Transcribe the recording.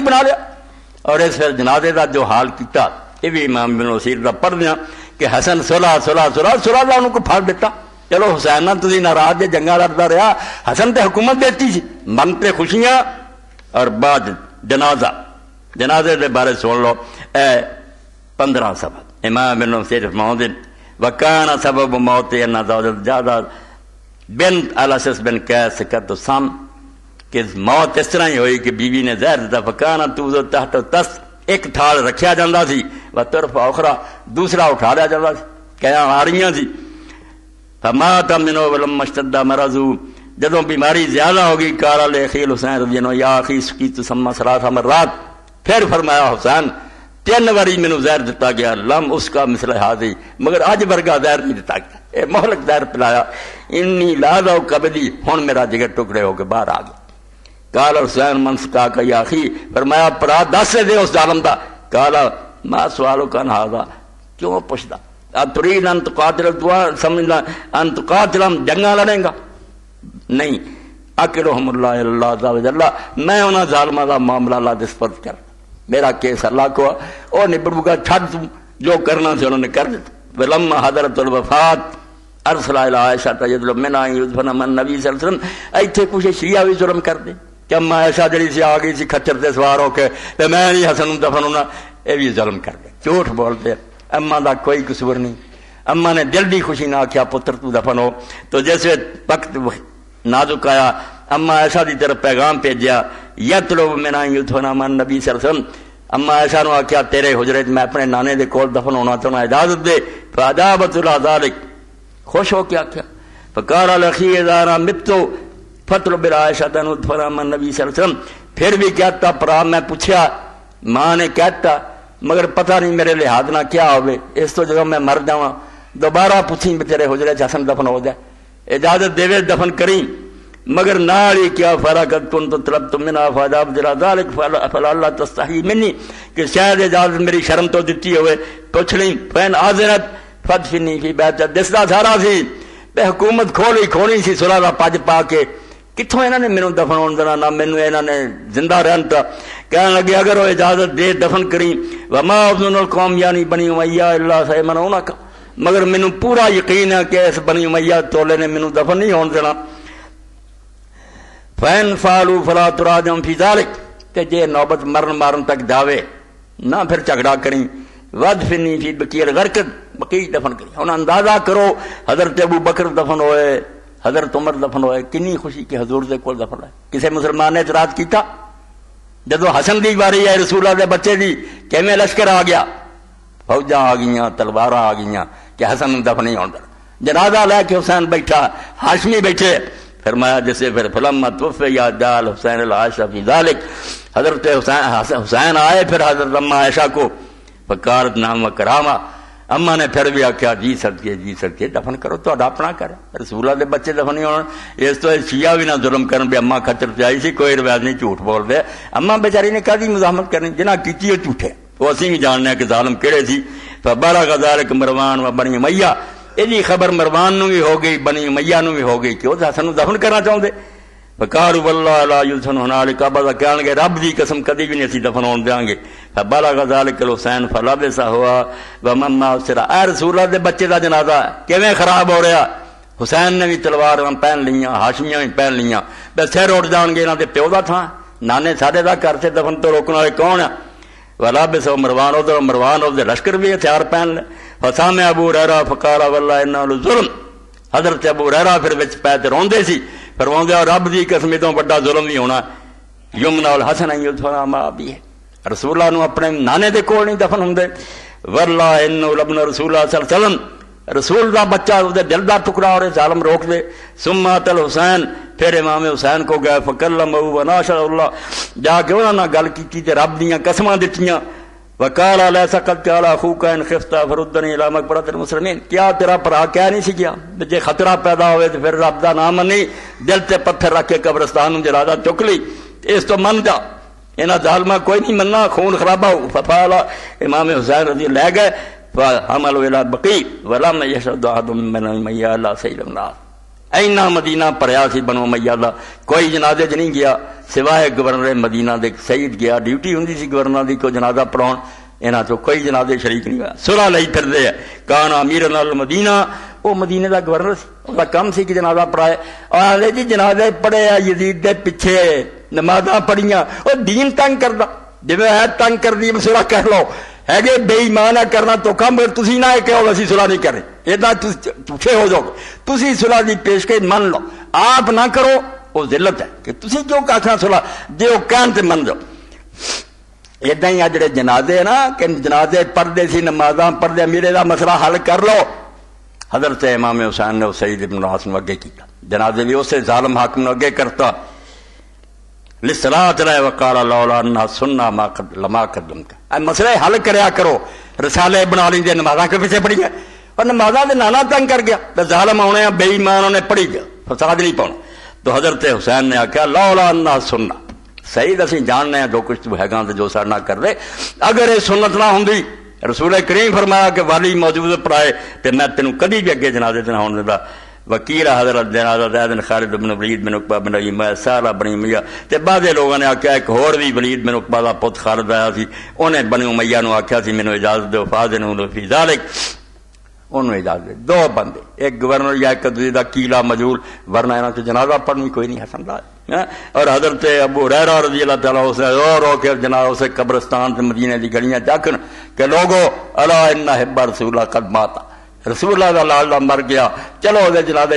بنا لیا. اور اس پھر جنازے کا جو حال کیتا یہ بھی امام ابن اسیر کا پڑھدیا کہ حسن صلح انہوں کو پھڑ دیتا. چلو حسین نہ تھی ناراض جنگا لڑتا رہا, حسن تے حکومت دیتی سی, من تے خوشیاں. اور بعد جنازے کے بارے سن لو 15 سبب امام ابن اسیر فرماؤں وکانا سبب موت ان زوجۃ زیادہ بنت الاسس بن قیس کا تو سم کہ موت اس طرح ہی ہوئی کہ بیوی نے زہر دیتا. فکانا تو تحت تس ایک تھال رکھیا جاتا سی و طرف اخرى دوسرا اٹھا لیا جاتا سی, کیا آ رہی سی. فمات منه ولما اشتد مرضه جدوں بیماری زیادہ ہوگی قال لأخيه حسین رضی اللہ عنہ یا اخی سقیت ثم ثلاث مرات, پھر فرمایا حسین 3 باری مینوں زہر دیتا گیا, لم اس کا مثل حاضی مگر اج ورگا زہر نہیں دیتا گیا. اے مہلک زہر پلایا, انی لاذا کبدی ہن میرا جگر ٹکڑے ہو کے باہر آ گیا. قال حسین من سقاک یا اخی, فرمایا پرا دس دے اس ظالم دا. قال ما سوالو کن ھذا, کیوں پوچھدا تريد ان تقاتل سمجھنا ان تقاتل جنگا لڑیں گا نہیں. اکرہم اللہ اللہ عز و جل, میں انہاں ظالماں دا معاملہ اللہ دے سپرد کر, میرا کیس اللہ کو او نبڑ گا, چھڈ تو جو کرنا سی انہوں نے کر دیتا. ولما حضرت الوفات ارسل الى عائشہ تجدل من یذفن من نبی صلی اللہ علیہ وسلم. ایتھے کچھ شیعہ بھی ظلم کر دے کہ اما عائشہ جڑی سی آ گئی سی کھچر تے سوار ہو کے تے میں نہیں حسن دفن ہونا, اے بھی ظلم کر دے, جھوٹ بولتے. اما دا کوئی قصور نہیں, اما نے دل دی خوشی نہ آکھیا پتر تو دفن ہو. تو جیسے وقت نازک آیا اما عائشہ دی طرف پیغام بھیجیا یطلب من یدفن من نبی صلی اللہ علیہ وسلم. اما عائشہ نو آکھیا تیرے حجرے میں اپنے نانے دے کول دفن ہونا چاہنا, اجازت دے. فاجابت اللہ ذلک, خوش ہو کے آکھیا. فقال الاخی اذا مت فطلب عائشہ تدفن من نبی صلی اللہ علیہ وسلم. پھر بھی کہتا پرا میں پوچھا, ماں نے کہتا مگر پتہ نہیں میرے لحاظ نہ کیا ہوئے, اس تو جگہ میں مر جاواں دوبارہ پوچھیں تیرے حجرے حسن دفن ہو جائے, اجازت دے دفن کریں. مگر نالی کیا فرقت کن تو طلب تم منا فاجاب ذرا ذالک فلا اللہ تستحی منی, کہ شاید اجازت میری شرم تو دیتی ہوئے پوچھ لیں. فین آذنت فدفنی فی بیت, دسدا سارا سی بے حکومت کھولی سی صلح دا پج پا کے, کتوں انہوں نے مینوں دفن ہونے دینا نہ مینوں انہوں نے زندہ رہن تا. کہنے لگے اگر وہ اجازت دے دفن کریں. وما اظن القوم یعنی بنی امیہ اللہ سیمنعون کا, مگر مینوں پورا یقین ہے کہ اس بنی امیہ تولے نے مینوں دفن نہیں ہونے دینا. فین فعلوا فلا تراجعوا فی ذلک, کہ جے نوبت مارن تک جاوے نہ پھر جھگڑا کریں. ودفنی فی بقیع الغرقد, بقیع دفن کریں. ہن اندازہ کرو حضرت ابو بکر دفن ہوئے, حضرت عمر دفن ہوئے, کنی خوشی کہ حضور دے کول دفن ہے. کسے مسلمان نے اعتراض کیتا؟ جدو حسن دی باری ہے رسول اللہ دے بچے دی, کیویں لشکر آ گیا, فوجاں آ گئیاں, تلواراں آ گئیاں کہ حسن دفن نہیں ہوندا. جنازہ لے کے حسین بیٹھا, ہاشمی بیٹھے. فرمایا جیسے پھر فلما توفی یا دال حسین العائشہ فی ذالک, حضرت حسین آئے پھر حضرت اما عائشہ کو, فقالت نعم و کرامہ, اما نے پھر بھی آخیا جی سکے دفن کرو, تو اپنا کر, رسول اللہ دے بچے دفن نہیں ہونا. اس تو شیعہ بھی نہ ظلم کرن بھی اما کچر پہ آئی سی, کوئی روایت نہیں جھوٹ بول دے. اما بیچاری نے کہا مزاحمت کرنی, جنہ کیتی ہے جھوٹے, وہ اسی بھی جاننے کہ ظالم کہڑے سی. فبلغ ذلک مروان و بنی امیہ, یہ خبر مروان نو بھی ہو گئی, بنی امیہ نو بھی ہو گئی کہ وہ حسن دفن کرنا چاہتے. فقالوا والله لا يدفن هنالك ابدا, کہنے گے رب دی قسم کدی بھی نہیں اسی دفن ہون دیاں گے. فبلغ ذلك الحسین فلبس ہوا ومما اسرا, اے رسول اللہ دے بچے دا جنازہ کیویں خراب ہو رہا. حسین نے بھی تلوار پہن لیاں, ہاشمیاں بھی پہن لیاں, بس سر اٹھ جان گے انہاں دے پیو دا تھا, نانے ساڈے دا گھر سے دفن تو روکنے والے کون ہے. ولبس مروان, ادھر مروان دے لشکر بھی ہتھیار پہن لے. فسامع ابو ہریرہ فقال والله انه لظلم, حضرت ابو ہریرہ پھر وچ پے تے روندے سی, فرماندے رب دی قسم تو بڑا ظلم نہیں ہونا. یمنا الحسن یدفن ما ابی, رسول اللہ نو اپنے نانے دے کول نہیں دفن ہوندے. والله انه لابن رسول اللہ صلی اللہ علیہ وسلم, رسول دا بچہ دے دل دا ٹکڑا اور ظالم روک دے. ثم اتل حسین, پھر امام حسین کو گئے. فکلمہ وناشر اللہ, جا کے انہاں نال گل کیتی تے رب دیاں قسماں دتیاں. وقال ليس قد قال اخوك ان خفت فردني الى مقبرة المسلمين, کیا تیرا بھرا کہہ نہیں سی کیا جے خطرہ پیدا ہوئے تو پھر رب دا نام نہیں, دل تے پتھر رکھ کے قبرستان میں جنازہ چک لی, اس تو من جا, انہاں ظالماں کوئی نہیں مننا, خون خرابہ ہو. فقال امام حسین رضی اللہ لے گئے. فحملوا الى البقيع ولم يشهد احد من امیہ اللہ سید الناس, اینا مدینہ پڑیا سی بنو امیہ دا، کوئی جنازے چ نہیں گیا سوائے گورنر مدینہ دے سید گیا، ڈیوٹی ہوندی سی گورنر دی کوئی جنازہ پڑھاؤن، انہاں چوں کوئی جنازے شریک نہیں ہوا، صلح لئی پھردے ہے۔ کان امیر المدینہ، وہ مدینے دا گورنر سی، اس دا کم سی کہ جنازہ پڑھائے، اور آلے جی جنازے پڑھے یزید دے پیچھے نمازاں پڑھیاں، وہ دین تنگ کردا، جویں ہے تنگ کر دی صلح کر لو، ہے کہ بے ایمان کرنا تو کم، تسی نہ کہو اسی صلح نہیں کریں، ادا جھوٹے ہو جاؤ، تسی صلح دی پیشکش من لو، آپ نہ کرو وہ ذلت ہے کہ تسی کیوں آخنا صلح، جے وہ کہن تے من جاؤ۔ ادا ہی جڑے جنازے نا کہ جنازے پڑھتے سی نمازاں پڑھتے، میرے دا مسئلہ حل کر لو، حضرت امام حسین نے سعید بن العاص نو اگے کیتا، جنازے بھی اسے ظالم حاکم نو اگے کرتا، للصلاۃ علیہ وقال لولا انہا سننا لما قدمت، مسئلے حل کریا کرو، رسالے بنا لیندے نمازاں کے پیچھے پڑھی گئے، اور نمازاں دے نانا تنگ کر گیا، تو ظالم آنے بے ایمان انہیں پڑھی گیا، فساد نہیں پاؤنا۔ تو حضرت حسین نے آخیا لولا انہا سننا، سعید اسی جاننے ہیں جو کچھ تو ہے گا تو جو سارنا کر دے، اگر یہ سنت نہ ہوندی، رسول کریم فرمایا کہ والی موجود پڑھائے تو میں تینوں کدی بھی اگے جنازے تے نہ ہون دیندا۔ وکیل حضرت جنازہ زید بن خالد بن ولید بن عقبہ بن امیہ سارا بنی امیہ، تے بعض لوگوں نے آخیا ایک ہور بھی ولید بن عقبہ دا پت خالد آیا سی، انہیں بنی امیہ نو آخیا سی مینوں اجازت دو، فاذن فی ذلک، انہوں اجازت دے، دو بندے، ایک گورنر یا ایک دوسرے دا کیلا مجہول، ورنہ انہاں تے جنازہ پڑھنی کوئی نہیں حسن راج۔ اور حضرت ابو ہریرہ رضی اللہ تعالیٰ اسے رو کے جنازہ اسے قبرستان سے مدینے دی گلیاں جاکن کہ لوگو الا ان حب رسول اللہ قد ماتا، رسول اللہ دا لال مر گیا، چلو دے جنازے